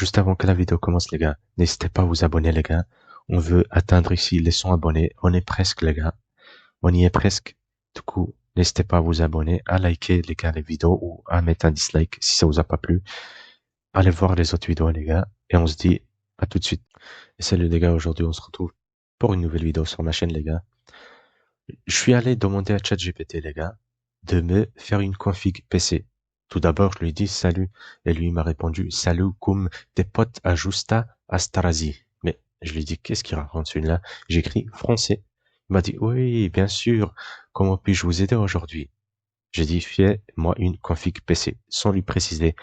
juste avant que la vidéo commence, les gars, n'hésitez pas à vous abonner, les gars. On veut atteindre ici les 100 abonnés. On est presque, les gars. On y est presque. Du coup, n'hésitez pas à vous abonner, à liker, les gars, les vidéos ou à mettre un dislike si ça vous a pas plu. Allez voir les autres vidéos, les gars. Et on se dit à tout de suite. Et salut, les gars. Aujourd'hui, on se retrouve pour une nouvelle vidéo sur ma chaîne, les gars. Je suis allé demander à ChatGPT, les gars, de me faire une config PC. Tout d'abord, je lui ai dit salut, et lui il m'a répondu salut comme tes potes ajusta Astrazi. Mais je lui ai dit qu'est-ce qu'il raconte celui-là? J'écris français. Il m'a dit oui, bien sûr. Comment puis-je vous aider aujourd'hui? J'ai dit fais-moi une config PC, sans lui préciser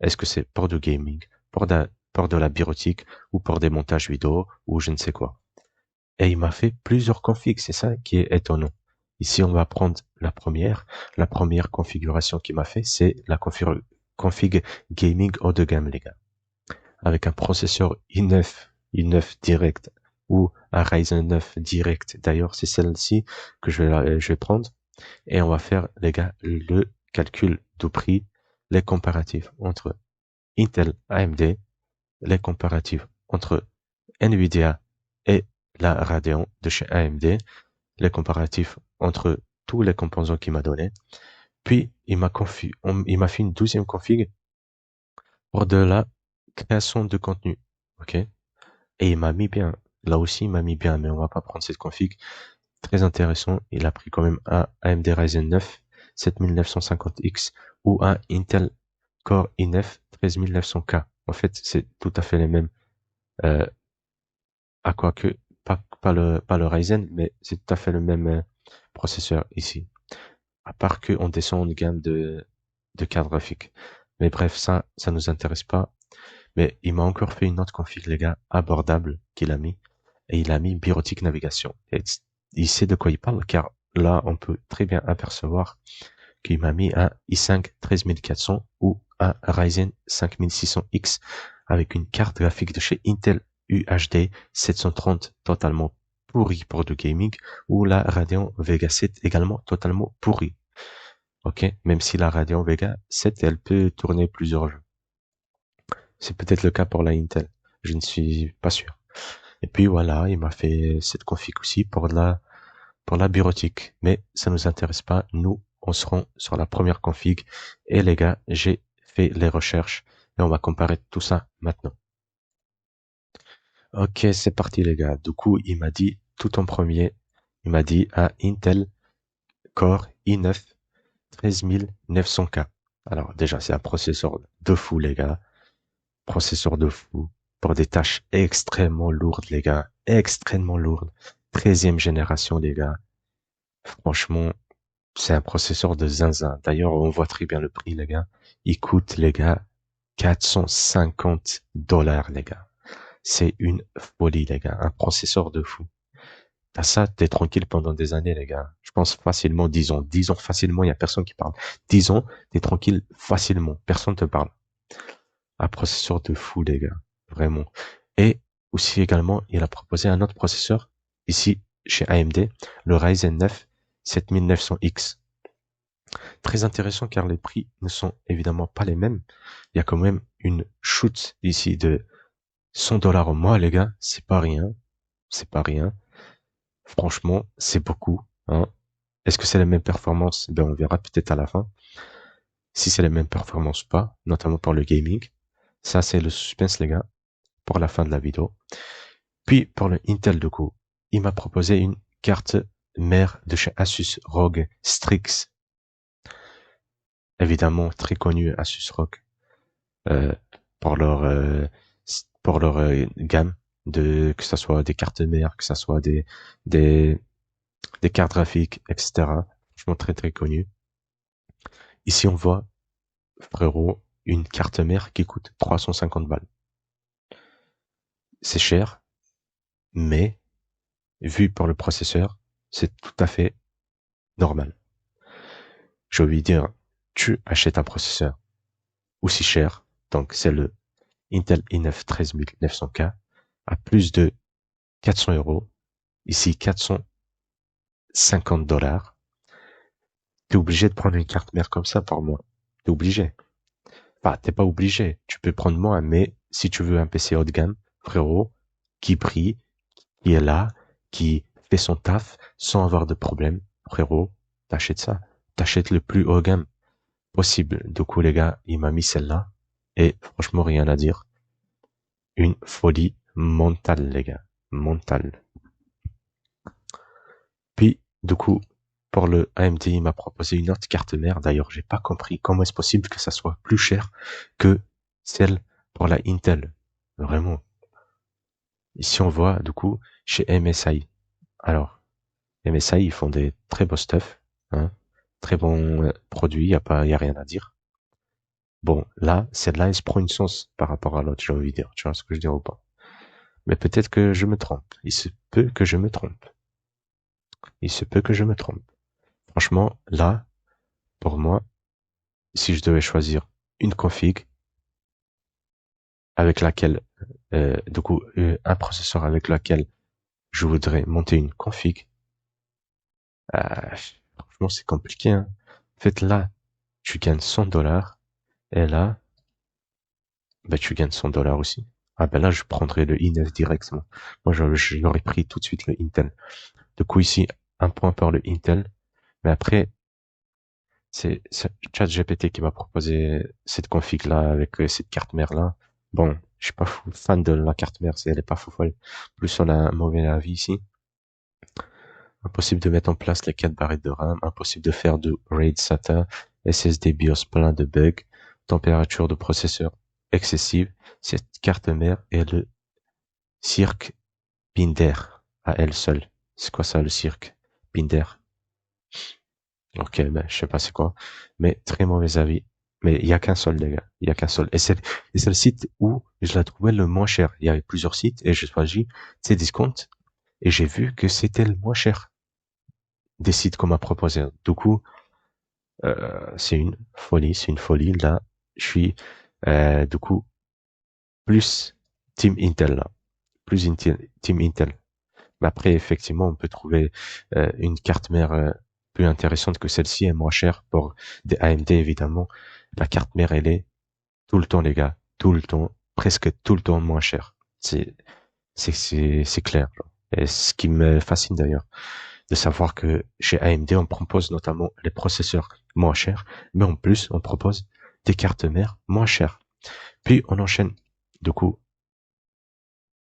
est-ce que c'est pour du gaming, pour de la bureautique ou pour des montages vidéo ou je ne sais quoi. Et il m'a fait plusieurs configs, c'est ça qui est étonnant. Ici, on va prendre la première. La première configuration qu'il m'a fait, c'est la config gaming haut de gamme, les gars. Avec un processeur i9 direct ou un Ryzen 9 direct. D'ailleurs, c'est celle-ci que je vais prendre. Et on va faire, les gars, le calcul du prix, les comparatifs entre Intel, AMD, les comparatifs entre Nvidia et la Radeon de chez AMD, les comparatifs entre tous les composants qu'il m'a donné. Puis, il m'a fait une deuxième config pour de la création de contenu. OK? Et il m'a mis bien. Là aussi, il m'a mis bien, mais on va pas prendre cette config. Très intéressant. Il a pris quand même un AMD Ryzen 9 7950X ou un Intel Core i9 13900K. En fait, c'est tout à fait les mêmes. À quoi que pas le Ryzen, mais c'est tout à fait le même processeur ici. À part que on descend en gamme de carte graphique. Mais bref, ça nous intéresse pas. Mais il m'a encore fait une autre config, les gars, abordable qu'il a mis. Et il a mis bureautique navigation. Et il sait de quoi il parle, car là, on peut très bien apercevoir qu'il m'a mis un i5 13400 ou un Ryzen 5600X avec une carte graphique de chez Intel UHD 730 totalement pourri pour du gaming ou la Radeon Vega 7 également totalement pourri. Ok, même si la Radeon Vega 7 elle peut tourner plusieurs jeux. C'est peut-être le cas pour la Intel, je ne suis pas sûr. Et puis voilà, il m'a fait cette config aussi pour la bureautique, mais ça nous intéresse pas. Nous, on se rend sur la première config et les gars, j'ai fait les recherches et on va comparer tout ça maintenant. Ok, c'est parti les gars. Du coup, il m'a dit tout en premier, il m'a dit un Intel Core i9 13900K. Alors déjà, c'est un processeur de fou les gars. Processeur de fou pour des tâches extrêmement lourdes les gars. Extrêmement lourdes. 13e génération les gars. Franchement, c'est un processeur de zinzin. D'ailleurs, on voit très bien le prix les gars. Il coûte les gars 450 $, les gars. C'est une folie, les gars. Un processeur de fou. T'as ça, t'es tranquille pendant des années, les gars. Je pense facilement 10 ans. 10 ans facilement, il y a personne qui parle. 10 ans, t'es tranquille facilement. Personne te parle. Un processeur de fou, les gars. Vraiment. Et aussi également, il a proposé un autre processeur. Ici, chez AMD. Le Ryzen 9 7900X. Très intéressant car les prix ne sont évidemment pas les mêmes. Il y a quand même une chute ici de 100 $ au mois, les gars. C'est pas rien. C'est pas rien. Franchement, c'est beaucoup, hein. Est-ce que c'est les mêmes performances? Ben, on verra peut-être à la fin. Si c'est les mêmes performances ou pas, notamment pour le gaming. Ça, c'est le suspense, les gars, pour la fin de la vidéo. Puis, pour le Intel, du coup, il m'a proposé une carte mère de chez Asus ROG Strix. Évidemment, très connu Asus ROG, euh, pour leur, euh, pour leur gamme que ça soit des cartes mères, que ça soit des, des cartes graphiques, etc. Franchement, très, très connu. Ici, on voit, frérot, une carte mère qui coûte 350 balles. C'est cher, mais, vu par le processeur, c'est tout à fait normal. Je vais lui dire, tu achètes un processeur aussi cher, donc c'est le Intel i9 13900K, à plus de 400 €. Ici, 450 $. T'es obligé de prendre une carte mère comme ça par mois. T'es obligé. Enfin, t'es pas obligé. Tu peux prendre moins, mais si tu veux un PC haut de gamme, frérot, qui brille, qui est là, qui fait son taf sans avoir de problème, frérot, t'achètes ça. T'achètes le plus haut de gamme possible. Du coup, les gars, il m'a mis celle-là. Et franchement, rien à dire. Une folie mentale, les gars. Mentale. Puis, du coup, pour le AMD, il m'a proposé une autre carte mère. D'ailleurs, j'ai pas compris comment est-ce possible que ça soit plus cher que celle pour la Intel. Vraiment. Ici, on voit, du coup, chez MSI. Alors, MSI, ils font des très beaux stuff, hein. Très bons produits, y a rien à dire. Bon, là, celle-là, elle se prend une sauce par rapport à l'autre, j'ai envie de dire. Tu vois ce que je dis ou pas? Mais peut-être que je me trompe. Il se peut que je me trompe. Il se peut que je me trompe. Franchement, là, pour moi, si je devais choisir une config avec laquelle, du coup, un processeur avec lequel je voudrais monter une config, euh, franchement, c'est compliqué, hein. En fait, là, tu gagnes $100 et là, bah, tu gagnes $100 aussi. Ah ben là, je prendrais le i9 directement. Moi, j'aurais pris tout de suite le Intel. Du coup, ici, un point pour le Intel. Mais après, c'est ChatGPT qui m'a proposé cette config-là avec cette carte mère-là. Bon, je suis pas fan de la carte mère, elle est pas fou folle. Plus on a un mauvais avis ici. Impossible de mettre en place les 4 barrettes de RAM, impossible de faire de RAID SATA, SSD BIOS plein de bugs, température de processeur excessive. Cette carte mère est le cirque Pinder à elle seule. C'est quoi ça le cirque Pinder? Ok, ben je sais pas c'est quoi, mais très mauvais avis. Mais il y a qu'un seul, les gars. Il y a qu'un seul. Et c'est le site où je la trouvais le moins cher. Il y avait plusieurs sites et j'ai choisi Cdiscount et j'ai vu que c'était le moins cher des sites qu'on m'a proposé. Du coup, c'est une folie, c'est une folie. Là, je suis du coup plus Team Intel là, plus Team Intel. Mais après, effectivement, on peut trouver une carte mère plus intéressante que celle-ci et moins chère pour des AMD, évidemment. La carte mère, elle est tout le temps, les gars, tout le temps, presque tout le temps moins chère. C'est clair, genre. Et ce qui me fascine d'ailleurs, de savoir que chez AMD, on propose notamment les processeurs moins chers, mais en plus, on propose des cartes mères moins chères. Puis, on enchaîne, du coup,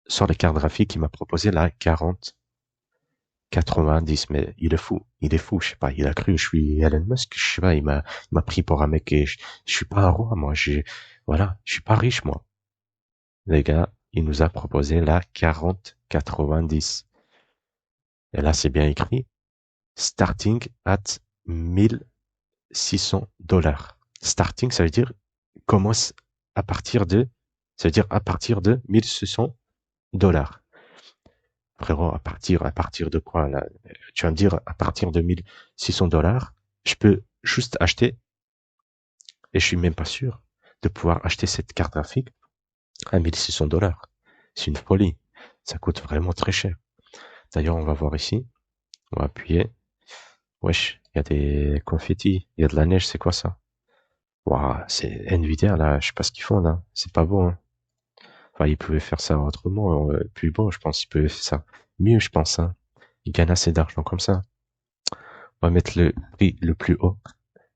sur les cartes graphiques, il m'a proposé la 4090, mais il est fou, je sais pas, il a cru que je suis Elon Musk, je sais pas, il m'a pris pour un mec et je suis pas un roi, moi, voilà, je suis pas riche, moi. Les gars, il nous a proposé la 4090. Et là, c'est bien écrit, starting at $1,600. Starting, ça veut dire, commence à partir de, ça veut dire à partir de $1,600. Frérot, à partir de quoi, là? Tu vas me dire, à partir de $1,600, je peux juste acheter, et je suis même pas sûr de pouvoir acheter cette carte graphique à $1,600. C'est une folie. Ça coûte vraiment très cher. D'ailleurs, on va voir ici. On va appuyer. Wesh, il y a des confettis, il y a de la neige, c'est quoi ça? Waouh, c'est Nvidia, là, je sais pas ce qu'ils font, là. C'est pas beau, hein. Enfin, ils pouvaient faire ça autrement, plus beau, je pense. Ils pouvaient faire ça mieux, je pense, hein. Ils gagnent assez d'argent comme ça. On va mettre le prix le plus haut.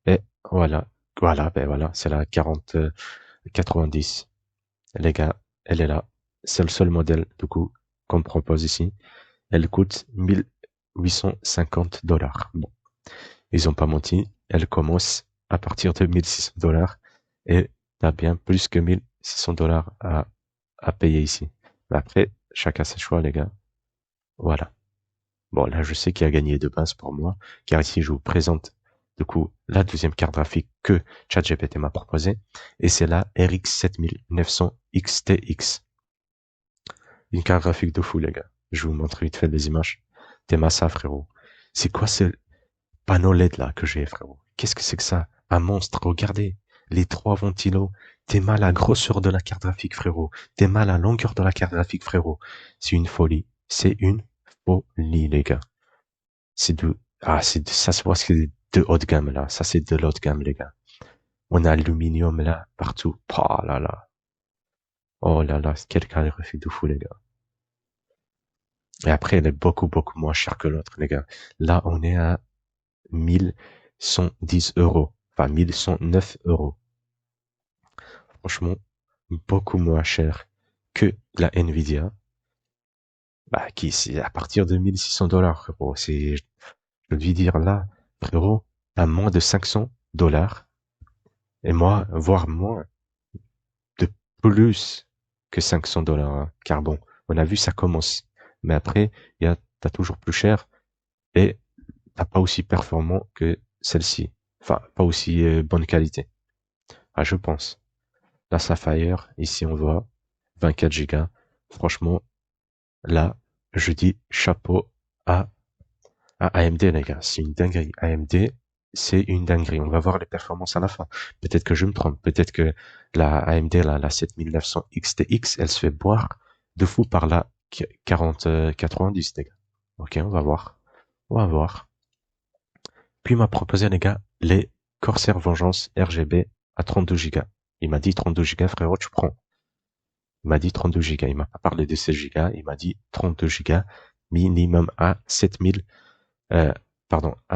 Et voilà. Voilà, ben voilà, c'est la 90. Les gars, elle est là. C'est le seul modèle, du coup, qu'on me propose ici. Elle coûte $1,850. Bon. Ils ont pas menti. Elle commence à partir de $1,600 et t'as bien plus que $1,600 à payer ici. Mais après, chacun ses choix, les gars. Voilà. Bon, là, je sais qui a gagné de base pour moi, car ici, je vous présente, du coup, la deuxième carte graphique que ChatGPT m'a proposée, et c'est la RX 7900 XTX. Une carte graphique de fou, les gars. Je vous montre vite fait des images. T'es massa, frérot. C'est quoi ce panneau LED là que j'ai, frérot? Qu'est-ce que c'est que ça? Un monstre, regardez. Les 3 ventilos. T'es mal à la grosseur de la carte graphique, frérot. T'es mal à la longueur de la carte graphique, frérot. C'est une folie. C'est une folie, les gars. Ça se voit que c'est de haut de gamme, là. Ça, c'est de l'haut de gamme, les gars. On a aluminium, là, partout. Oh là là. Oh là là, quel calorifère de fou, les gars. Et après, elle est beaucoup, beaucoup moins chère que l'autre, les gars. Là, on est à 1110 euros. Enfin, 1109 euros. Franchement, beaucoup moins cher que la Nvidia. Bah, qui, c'est à partir de 1600 $, frérot. Je lui dire là, frérot, à moins de 500 $. Et moi, voire moins de plus que 500 $, hein. Car bon, on a vu, ça commence. Mais après, t'as toujours plus cher et t'as pas aussi performant que celle-ci. Enfin, pas aussi bonne qualité. Ah, je pense. La Sapphire, ici on voit 24 Go. Franchement, là, je dis chapeau à, à AMD, les gars. C'est une dinguerie. AMD, c'est une dinguerie. On va voir les performances à la fin. Peut-être que je me trompe. Peut-être que la AMD, la 7900 XTX, elle se fait boire de fou par la 4090, les gars. Ok, on va voir. On va voir. Puis il m'a proposé, les gars, les Corsair Vengeance RGB à 32 Go. Il m'a dit 32 Go, frérot, tu prends. Il m'a dit 32 Go. Il m'a pas parlé de 16 Go. Il m'a dit 32 Go minimum à 7000, à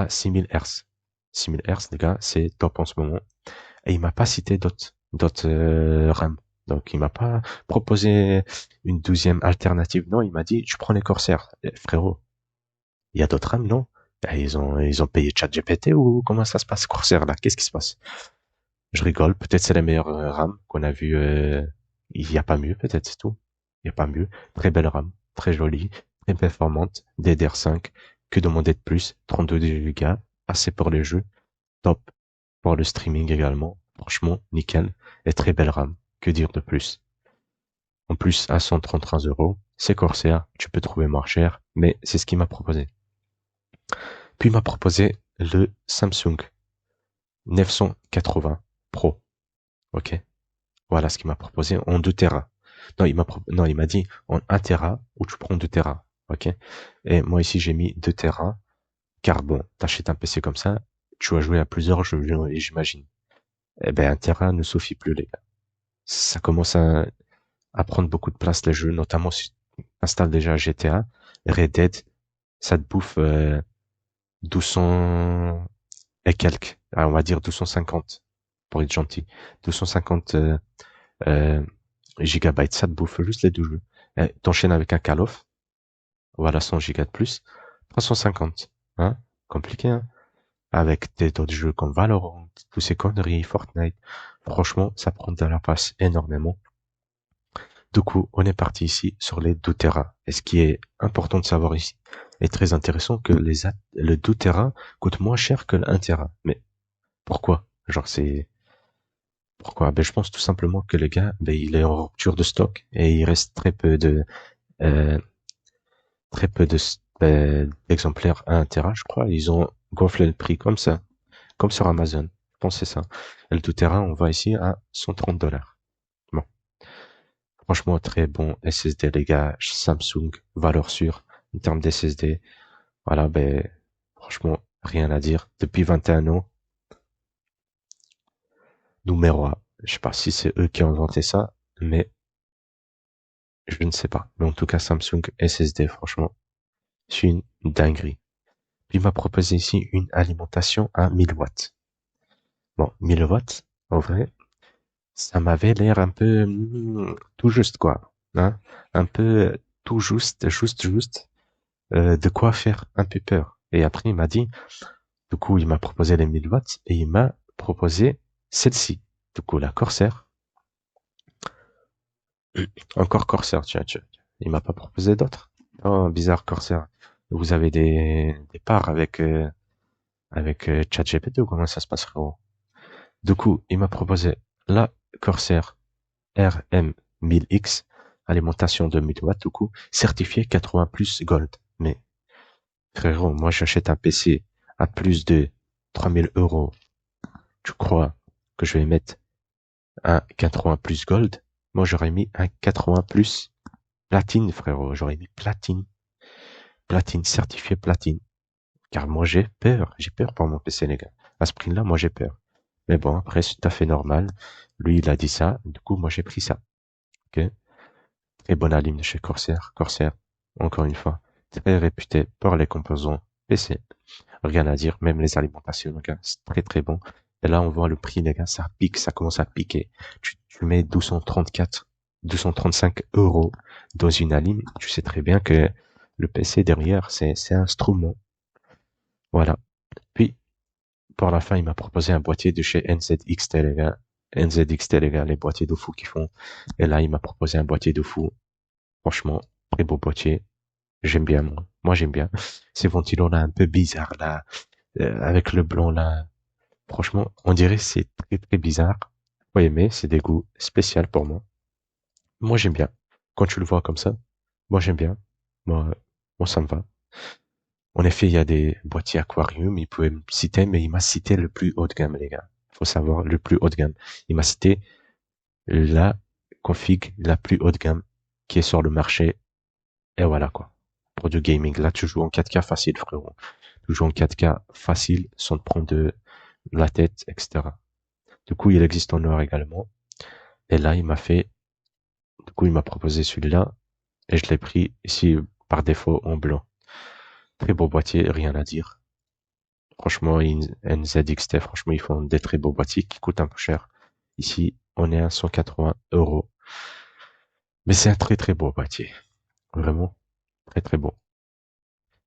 6000 Hz. 6000 Hz, les gars, c'est top en ce moment. Et il m'a pas cité d'autres RAM. Donc il m'a pas proposé une 12e alternative. Non, il m'a dit, tu prends les Corsair. Frérot, il y a d'autres RAM, non? Ils ont payé ChatGPT ou comment ça se passe, Corsair, là? Qu'est-ce qui se passe? Je rigole. Peut-être c'est la meilleure RAM qu'on a vue. Il n'y a pas mieux, peut-être, c'est tout. Il n'y a pas mieux. Très belle RAM, très jolie, très performante. DDR5. Que demander de plus? 32 Go. Assez pour les jeux. Top. Pour le streaming également. Franchement, nickel. Et très belle RAM. Que dire de plus? En plus, à 133 euros, c'est Corsair. Tu peux trouver moins cher. Mais c'est ce qu'il m'a proposé. Puis il m'a proposé le Samsung 980 Pro. Ok. Voilà ce qu'il m'a proposé en 2 Tera. Non, il m'a dit en 1 Tera ou tu prends 2 Tera. Ok. Et moi ici j'ai mis 2 Tera. Car bon, t'achètes un PC comme ça, tu vas jouer à plusieurs jeux, j'imagine. Eh ben 1 Tera ne suffit plus, les gars. Ça commence à prendre beaucoup de place, les jeux, notamment si tu installes déjà GTA, Red Dead, ça te bouffe 1200 et quelques. Ah, on va dire 250 pour être gentil. 250 euh, gigabytes, ça te bouffe juste les deux jeux. T'enchaînes avec un Call of, voilà 100 gigas de plus, 350, hein, compliqué, hein, avec d'autres jeux comme Valorant, tous ces conneries, Fortnite, franchement, ça prend de la place énormément. Du coup, on est parti ici sur les 2 Tera. Et ce qui est important de savoir ici, est très intéressant que le 2 Tera coûte moins cher que le 1 Tera. Mais pourquoi? Genre, pourquoi? Ben, je pense tout simplement que le gars, ben, il est en rupture de stock et il reste euh, très peu d'exemplaires à 1 Tera, je crois. Ils ont gonflé le prix comme ça, comme sur Amazon. Je pense que c'est ça. Et le 2 Tera, on va ici à 130 $. Bon. Franchement, très bon SSD, les gars. Samsung, valeur sûre en termes d'SSD. Voilà, ben, franchement, rien à dire. Depuis 21 ans, numéro 1. Je sais pas si c'est eux qui ont inventé ça, mais je ne sais pas. Mais en tout cas, Samsung SSD, franchement, c'est une dinguerie. Puis il m'a proposé ici une alimentation à 1000 watts. Bon, 1000 watts, en vrai, ça m'avait l'air un peu tout juste, quoi. Hein, un peu tout juste, de quoi faire un peu peur. Et après, il m'a dit, du coup, il m'a proposé les 1000 watts et il m'a proposé celle-ci. Du coup, la Corsair. Encore Corsair, tiens. Il m'a pas proposé d'autres. Oh, bizarre, Corsair. Vous avez des parts avec ChatGPT ou comment ça se passe, frérot? Du coup, il m'a proposé la Corsair RM1000X, alimentation de 1000 watts, du coup, certifié 80 plus Gold. Mais, frérot, moi j'achète un PC à plus de 3000 euros. Tu crois que je vais mettre un 80 plus Gold? Moi j'aurais mis un 80 plus Platine, frérot. J'aurais mis Platine. Platine, certifié Platine. Car moi j'ai peur pour mon PC, les gars. À ce prix-là, moi j'ai peur. Mais bon, après, c'est tout à fait normal. Lui, il a dit ça, du coup, moi j'ai pris ça. ok? Très bonne alim de chez Corsair. Corsair, encore une fois, très réputé pour les composants PC. Rien à dire, même les alimentations, les gars, c'est très très bon. Et là, on voit le prix, les gars, ça pique, ça commence à piquer. Tu mets 234, 235 euros dans une alim, tu sais très bien que le PC derrière, c'est un instrument. Voilà. Puis, pour la fin, il m'a proposé un boîtier de chez NZXT, les gars. NZXT, les gars, les boîtiers de fou qu'ils font. Et là, il m'a proposé un boîtier de fou. Franchement, très beau boîtier. J'aime bien, moi. Moi, j'aime bien. Ces ventilos-là, un peu bizarres, là, avec le blanc, là. Franchement, on dirait que c'est très, très bizarre. Faut aimer, c'est des goûts spéciaux pour moi. Moi, j'aime bien. Quand tu le vois comme ça, moi, j'aime bien. Moi, moi, ça me va. En effet, il y a des boîtiers aquarium, il pouvait me citer, mais il m'a cité le plus haut de gamme, les gars. Faut savoir, le plus haut de gamme. Il m'a cité la config la plus haut de gamme qui est sur le marché. Et voilà, quoi. Pour du gaming. Là, tu joues en 4K facile, frérot. Tu joues en 4K facile, sans te prendre de la tête, etc. Du coup, il existe en noir également. Et là, du coup, il m'a proposé celui-là. Et je l'ai pris ici, par défaut, en blanc. Très beau boîtier, rien à dire. Franchement, NZXT, franchement, ils font des très beaux boîtiers qui coûtent un peu cher. Ici, on est à 180 euros. Mais c'est un très très beau boîtier. Vraiment, très très beau.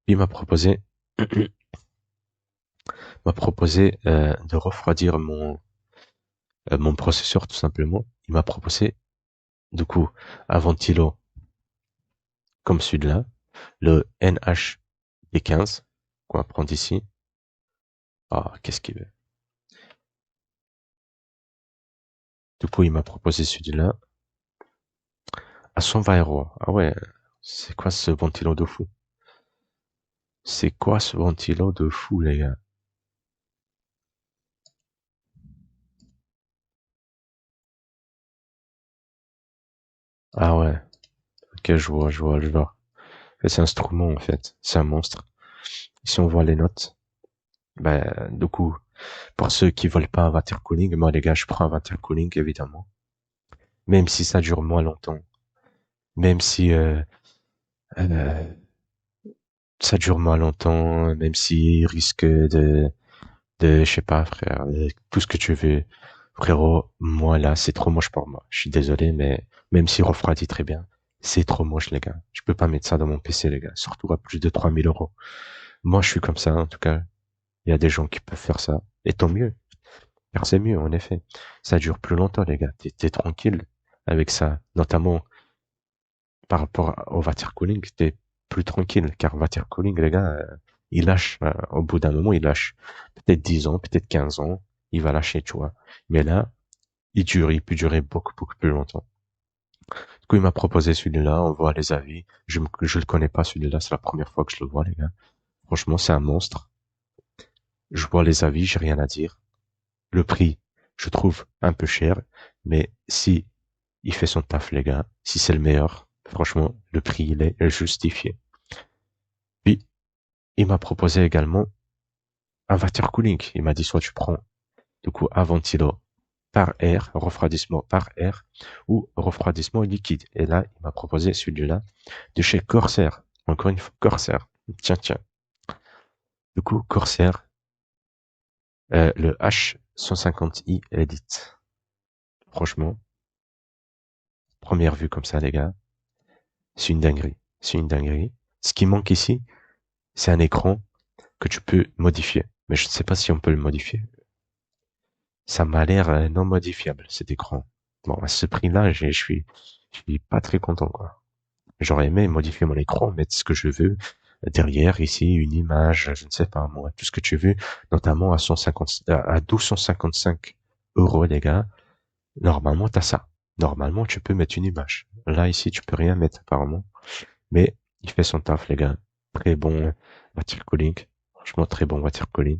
Il m'a proposé de refroidir mon processeur tout simplement. Il m'a proposé, du coup, un ventilo comme celui-là, le NH-D15, qu'on va prendre ici. Ah, qu'est-ce qu'il veut? Du coup, il m'a proposé celui-là à 120 euros. Ah ouais, c'est quoi ce ventilo de fou? C'est quoi ce ventilo de fou, les gars? Ah ouais, ok, je vois. Et c'est un instrument, en fait. C'est un monstre. Si on voit les notes, ben, du coup, pour ceux qui veulent pas un water cooling, moi, les gars, je prends un water cooling, évidemment. Même si ça dure moins longtemps. Même si, euh, ça dure moins longtemps, même s'il risque je sais pas, frère, tout ce que tu veux. Frérot, moi là, c'est trop moche pour moi. Je suis désolé, mais même s'il refroidit très bien, c'est trop moche, les gars. Je peux pas mettre ça dans mon PC, les gars. Surtout à plus de 3000 euros. Moi, je suis comme ça, en tout cas. Il y a des gens qui peuvent faire ça. Et tant mieux. Car c'est mieux, en effet. Ça dure plus longtemps, les gars. T'es tranquille avec ça. Notamment, par rapport au water cooling, t'es plus tranquille. Car water cooling, les gars, il lâche. Au bout d'un moment, il lâche. Peut-être 10 ans, peut-être 15 ans. Il va lâcher, tu vois. Mais là, il peut durer beaucoup, beaucoup plus longtemps. Du coup, il m'a proposé celui-là, on voit les avis. Je le connais pas, celui-là, c'est la première fois que je le vois, les gars. Franchement, c'est un monstre. Je vois les avis, j'ai rien à dire. Le prix, je trouve un peu cher, mais si il fait son taf, les gars, si c'est le meilleur, franchement, le prix, il est justifié. Puis, il m'a proposé également un water cooling. Il m'a dit, soit tu prends, du coup, un ventilo par air, refroidissement par air, ou refroidissement liquide. Et là, il m'a proposé celui-là de chez Corsair. Encore une fois, Corsair. Tiens, tiens. Du coup, Corsair, le H150i Elite. Franchement, première vue comme ça, les gars, c'est une dinguerie. C'est une dinguerie. Ce qui manque ici, c'est un écran que tu peux modifier. Mais je ne sais pas si on peut le modifier. Ça m'a l'air non modifiable, cet écran. Bon, à ce prix-là, je suis pas très content, quoi. J'aurais aimé modifier mon écran, mettre ce que je veux derrière, ici, une image, je ne sais pas moi, tout ce que tu veux, notamment à 150, à 1255 euros, les gars. Normalement, t'as ça. Normalement, tu peux mettre une image. Là, ici, tu peux rien mettre, apparemment. Mais, il fait son taf, les gars. Très bon water cooling. Franchement, très bon water cooling.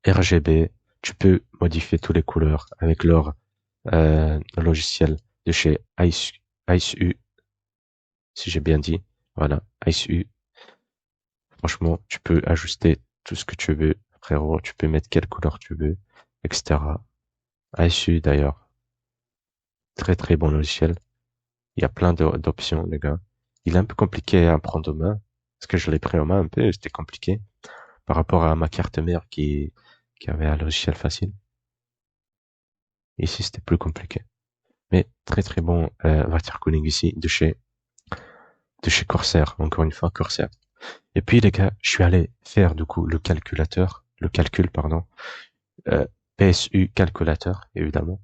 RGB, tu peux modifier toutes les couleurs avec leur logiciel de chez ICU, si j'ai bien dit. Voilà, ICU. Franchement, tu peux ajuster tout ce que tu veux, frérot. Tu peux mettre quelle couleur tu veux, etc. ICU d'ailleurs. Très très bon logiciel. Il y a plein d'options, les gars. Il est un peu compliqué à prendre en main. Parce que je l'ai pris en main un peu, c'était compliqué. Par rapport à ma carte mère qui avait un logiciel facile. Ici, c'était plus compliqué. Mais très très bon water cooling ici de chez Corsair. Encore une fois, Corsair. Et puis les gars, je suis allé faire du coup le calcul pardon, PSU calculateur évidemment.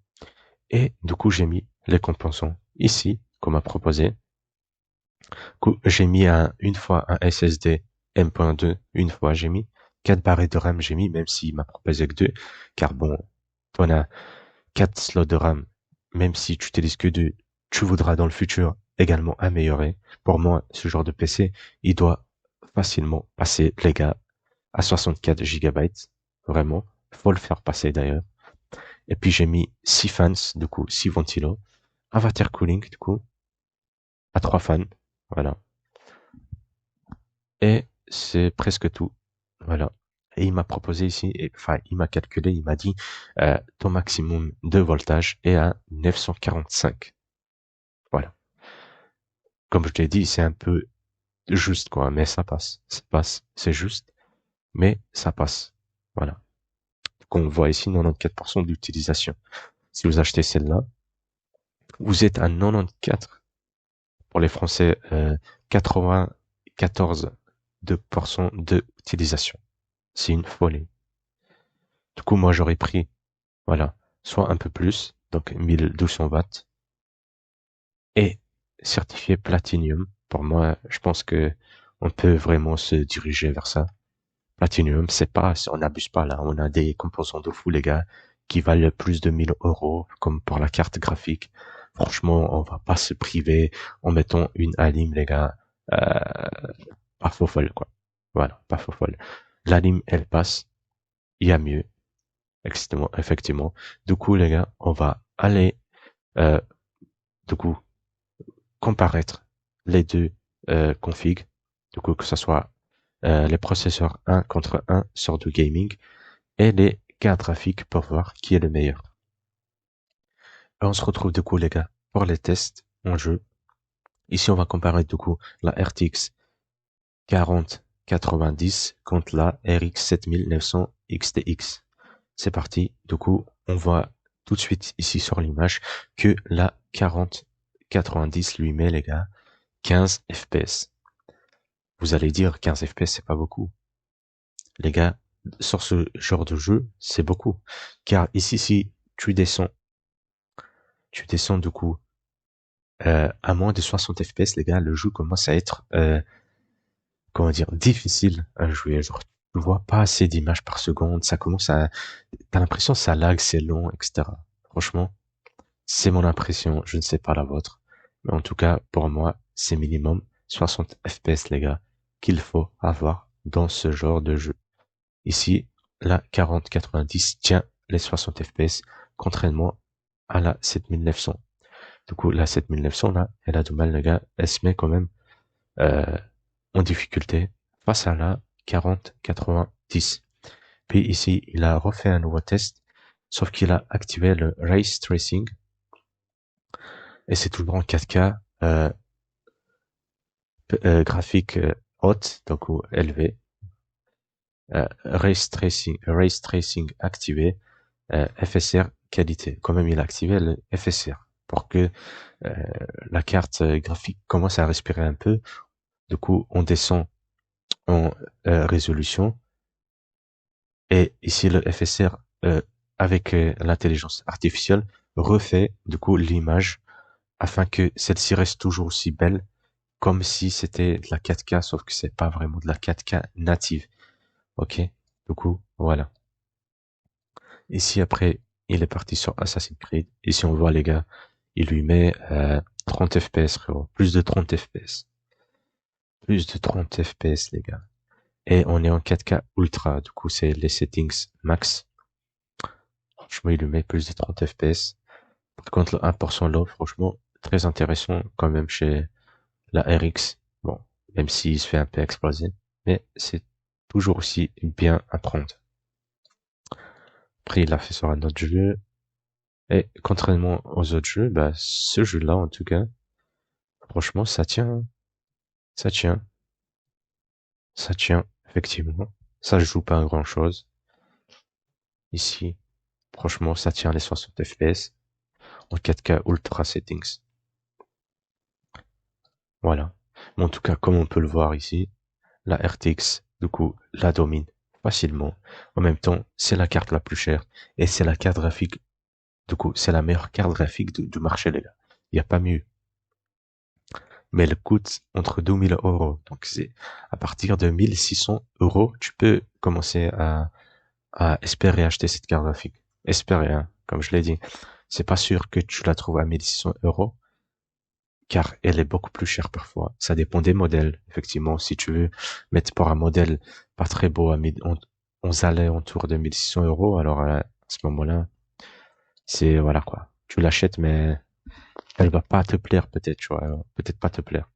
Et du coup, j'ai mis les compensants ici, qu'on m'a proposé. J'ai mis une fois un SSD M.2, une fois j'ai mis 4 barres de RAM, j'ai mis, même s'il m'a proposé que 2, car bon, on a 4 slots de RAM, même si tu utilises que 2, tu voudras dans le futur également améliorer. Pour moi, ce genre de PC, il doit facilement passer, les gars, à 64 gigabytes. Vraiment, faut le faire passer d'ailleurs. Et puis j'ai mis 6 fans, du coup, 6 ventilos, un water cooling, du coup, à 3 fans, voilà. Et c'est presque tout, voilà. Et il m'a proposé ici, enfin, il m'a calculé, il m'a dit, ton maximum de voltage est à 945. Voilà. Comme je t'ai dit, c'est un peu juste, quoi, mais ça passe. Ça passe. C'est juste, mais ça passe. Voilà. Qu'on voit ici, 94% d'utilisation. Si vous achetez celle-là, vous êtes à 94. Pour les Français, 94 2% d'utilisation. C'est une folie. Du coup, moi, j'aurais pris, voilà, soit un peu plus, donc 1200 watts, et certifié Platinum. Pour moi, je pense que on peut vraiment se diriger vers ça. Platinum, c'est pas, on n'abuse pas là. On a des composants de fou, les gars, qui valent plus de 1000 €, comme pour la carte graphique. Franchement, on va pas se priver en mettant une Alim, les gars. Euh, Pas faux folle, quoi. Voilà, pas faux folle. L'Alim, elle passe. Il y a mieux. Effectivement. Du coup, les gars, on va aller, euh, du coup, comparaître les deux configs. Du coup, que ce soit les processeurs un contre un sur du gaming et les cartes graphiques pour voir qui est le meilleur. Et on se retrouve du coup, les gars, pour les tests en jeu. Ici, on va comparer du coup la RTX 4090 contre la RX 7900 XTX. C'est parti. Du coup, on voit tout de suite ici sur l'image que la 4090 lui met, les gars, 15 FPS. Vous allez dire 15 FPS, c'est pas beaucoup. Les gars, sur ce genre de jeu, c'est beaucoup. Car ici, si tu descends du coup à moins de 60 FPS, les gars, le jeu commence à être, comment dire, difficile à jouer. Genre, tu vois pas assez d'images par seconde, ça commence à, t'as l'impression que ça lag, c'est long, etc. Franchement, c'est mon impression, je ne sais pas la vôtre. Mais en tout cas, pour moi, c'est minimum 60 FPS, les gars, qu'il faut avoir dans ce genre de jeu. Ici, la 4090 tient les 60 FPS, contrairement à la 7900. Du coup, la 7900, là, elle a du mal, les gars. Elle se met quand même euh, en difficulté face à la 4090. Puis ici, il a refait un nouveau test, sauf qu'il a activé le Ray Tracing, et c'est toujours en 4K, graphique haute, donc ou élevé, Ray Tracing activé, FSR qualité. Quand même, il a activé le FSR pour que euh, la carte graphique commence à respirer un peu. Du coup, on descend en résolution. Et ici, le FSR, avec l'intelligence artificielle, refait du coup l'image afin que celle-ci reste toujours aussi belle, comme si c'était de la 4K, sauf que c'est pas vraiment de la 4K native. Ok? Du coup, voilà. Ici, après, il est parti sur Assassin's Creed. Ici, on voit, les gars, il lui met 30 FPS, frérot. Plus de 30 FPS. Plus de 30 FPS, les gars. Et on est en 4K Ultra. Du coup, c'est les settings max. Franchement, il lui met plus de 30 FPS. Par contre, le 1% low, franchement, très intéressant quand même chez la RX. Bon, même s'il se fait un peu exploser. Mais c'est toujours aussi bien à prendre. Après, il a fait sur un autre jeu. Et contrairement aux autres jeux, bah, ce jeu-là, en tout cas, franchement, ça tient, ça tient, effectivement. Ça joue pas à grand chose. Ici, franchement, ça tient les 60 FPS en 4K Ultra Settings. Voilà. Mais en tout cas, comme on peut le voir ici, la RTX, du coup, la domine facilement. En même temps, c'est la carte la plus chère et c'est la carte graphique. Du coup, c'est la meilleure carte graphique du marché, les gars. Il n'y a pas mieux. Mais elle coûte entre 2000 euros. Donc, c'est à partir de 1600 euros, tu peux commencer à espérer acheter cette carte graphique. Espérer, hein, comme je l'ai dit. C'est pas sûr que tu la trouves à 1600 euros, car elle est beaucoup plus chère parfois. Ça dépend des modèles, effectivement. Si tu veux mettre pour un modèle pas très beau aux alentours de 1600 euros, alors à ce moment-là, c'est voilà quoi. Tu l'achètes, mais elle va pas te plaire peut-être, tu vois. Peut-être pas te plaire.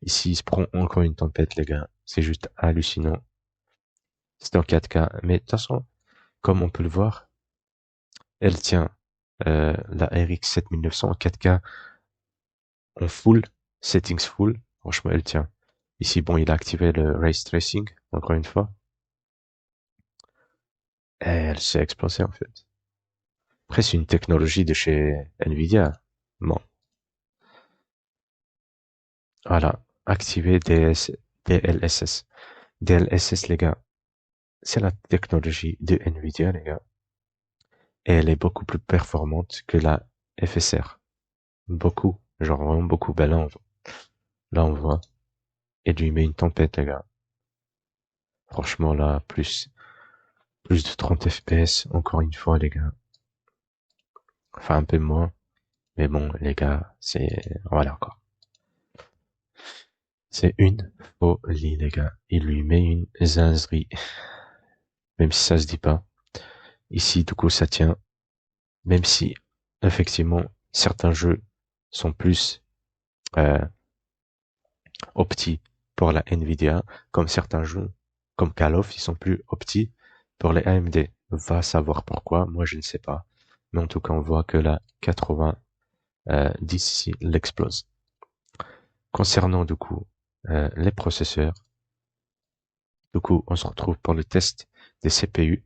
Ici, il se prend encore une tempête, les gars. C'est juste hallucinant. C'est en 4K. Mais de toute façon, comme on peut le voir, elle tient la RX 7900 en 4K en full, settings full. Franchement, elle tient. Ici, bon, il a activé le Ray Tracing, encore une fois. Et elle s'est explosée, en fait. Après, c'est une technologie de chez Nvidia. Bon, voilà. Activer DLSS. DLSS, les gars, c'est la technologie de Nvidia, les gars. Et elle est beaucoup plus performante que la FSR. Beaucoup. Genre vraiment beaucoup. Ben là, on voit. Et lui met une tempête, les gars. Franchement, là, plus de 30 FPS, encore une fois, les gars. Enfin, un peu moins. Mais bon, les gars, voilà, quoi. C'est une folie, les gars. Il lui met une zinzerie. Même si ça se dit pas. Ici, du coup, ça tient. Même si, effectivement, certains jeux sont plus, euh, opti pour la Nvidia, comme certains jeux, comme Call of, ils sont plus opti pour les AMD. Va savoir pourquoi, moi je ne sais pas. Mais en tout cas, on voit que la 80 d'ici l'explose. Concernant du coup les processeurs, du coup, on se retrouve pour le test des CPU.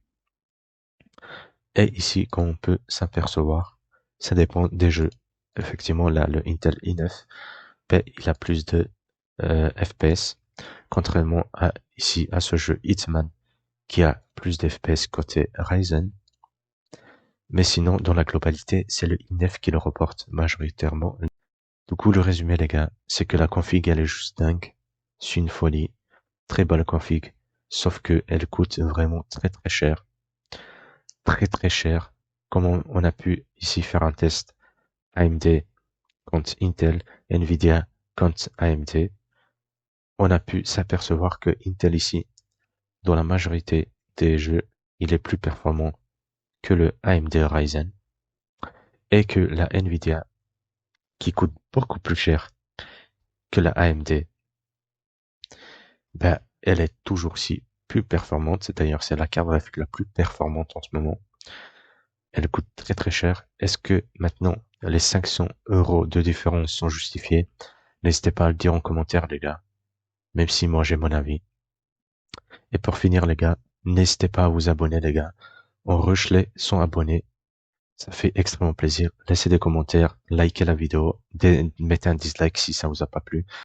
Et ici, comme on peut s'apercevoir, ça dépend des jeux. Effectivement, là, le Intel i9, ben, il a plus de FPS, contrairement à ici à ce jeu Hitman qui a plus d'FPS côté Ryzen. Mais sinon, dans la globalité, c'est le i9 qui le reporte majoritairement. Du coup, le résumé, les gars, c'est que la config, elle est juste dingue. C'est une folie. Très bonne config. Sauf que elle coûte vraiment très très cher. Très très cher. Comme on a pu ici faire un test AMD contre Intel, Nvidia contre AMD, on a pu s'apercevoir que Intel ici, dans la majorité des jeux, il est plus performant que le AMD Ryzen et que la Nvidia, qui coûte beaucoup plus cher que la AMD, ben, elle est toujours si plus performante. D'ailleurs, c'est la carte graphique la plus performante en ce moment. Elle coûte très très cher. Est-ce que maintenant les 500 euros de différence sont justifiés? N'hésitez pas à le dire en commentaire, les gars. Même si moi j'ai mon avis. Et pour finir, les gars, n'hésitez pas à vous abonner, les gars. On rush les 100 abonnés. Ça fait extrêmement plaisir. Laissez des commentaires, likez la vidéo, mettez un dislike si ça vous a pas plu.